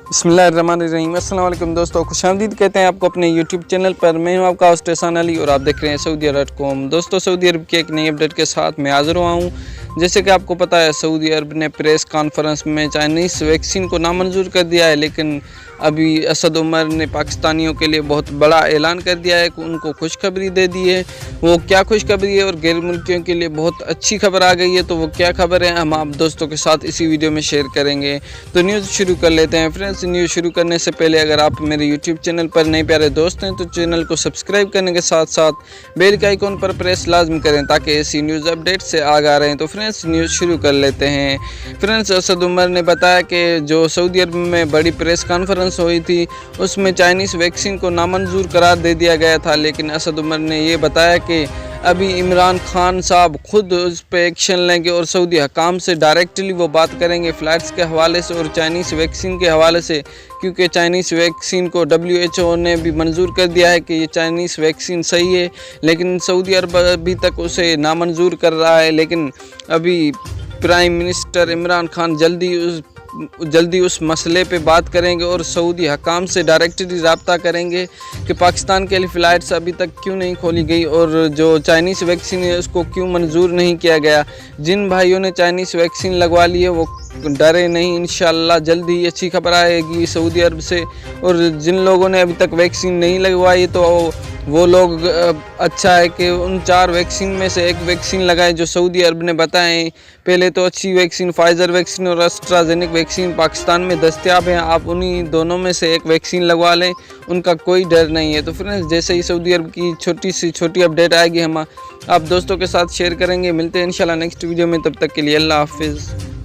बिस्मिल्लाहिर्रहमानिर्रहीम। अस्सलाम वालेकुम दोस्तों, खुशामदीद कहते हैं आपको अपने यूट्यूब चैनल पर। मैं हूं आपका होस्ट एहसान अली और आप देख रहे हैं सऊदी.com। दोस्तों, सऊदी अरब की एक नई अपडेट के साथ मैं हाज़िर हुआ हूं। जैसे कि आपको पता है, सऊदी अरब ने प्रेस कॉन्फ्रेंस में चाइनीज़ वैक्सीन को नामंजूर कर दिया है, लेकिन अभी असद उमर ने पाकिस्तानियों के लिए बहुत बड़ा ऐलान कर दिया है कि उनको खुशखबरी दे दी है। वो क्या खुशखबरी है और गैर मुल्कियों के लिए बहुत अच्छी खबर आ गई है, तो वो क्या खबर है हम आप दोस्तों के साथ इसी वीडियो में शेयर करेंगे। तो न्यूज़ शुरू कर लेते हैं फ्रेंड्स। न्यूज़ शुरू करने से पहले अगर आप मेरे यूट्यूब चैनल पर नए प्यारे दोस्त हैं तो चैनल को सब्सक्राइब करने के साथ साथ बेल के आइकॉन पर प्रेस लाजम करें ताकि ऐसी न्यूज़ अपडेट से आगा रहें। तो फ्रेंड्स, न्यूज़ शुरू कर लेते हैं। फ्रेंड्स, असद उमर ने बताया कि जो सऊदी अरब में बड़ी प्रेस कॉन्फ्रेंस हुई थी उसमें चाइनीज़ वैक्सीन को नामंजूर करार दे दिया गया था, लेकिन असद उमर ने ये बताया कि अभी इमरान खान साहब खुद उस पर एक्शन लेंगे और सऊदी हकाम से डायरेक्टली वो बात करेंगे फ़्लाइट्स के हवाले से और चाइनीज़ वैक्सीन के हवाले से, क्योंकि चाइनीज़ वैक्सीन को WHO ने भी मंजूर कर दिया है कि ये चाइनीज़ वैक्सीन सही है, लेकिन सऊदी अरब अभी तक उसे नामंजूर कर रहा है। लेकिन अभी प्राइम मिनिस्टर इमरान खान जल्दी उस मसले पे बात करेंगे और सऊदी हकाम से डायरेक्टली रब्ता करेंगे कि पाकिस्तान के लिए फ़्लाइट्स अभी तक क्यों नहीं खोली गई और जो चाइनीज़ वैक्सीन है उसको क्यों मंजूर नहीं किया गया। जिन भाइयों ने चाइनीज़ वैक्सीन लगवा ली है वो डरे नहीं, इंशाल्लाह जल्द ही अच्छी खबर आएगी सऊदी अरब से। और जिन लोगों ने अभी तक वैक्सीन नहीं लगवाई तो वो लोग अच्छा है कि उन 4 वैक्सीन में से एक वैक्सीन लगाएं जो सऊदी अरब ने बताएं। पहले तो अच्छी वैक्सीन फाइज़र वैक्सीन और एस्ट्राजेनेका वैक्सीन पाकिस्तान में दस्तयाब हैं, आप उन्हीं दोनों में से एक वैक्सीन लगवा लें, उनका कोई डर नहीं है। तो फ्रेंड्स, जैसे ही सऊदी अरब की छोटी अपडेट आएगी हम आप दोस्तों के साथ शेयर करेंगे। मिलते हैं इंशाल्लाह नेक्स्ट वीडियो में, तब तक के लिए अल्लाह हाफिज़।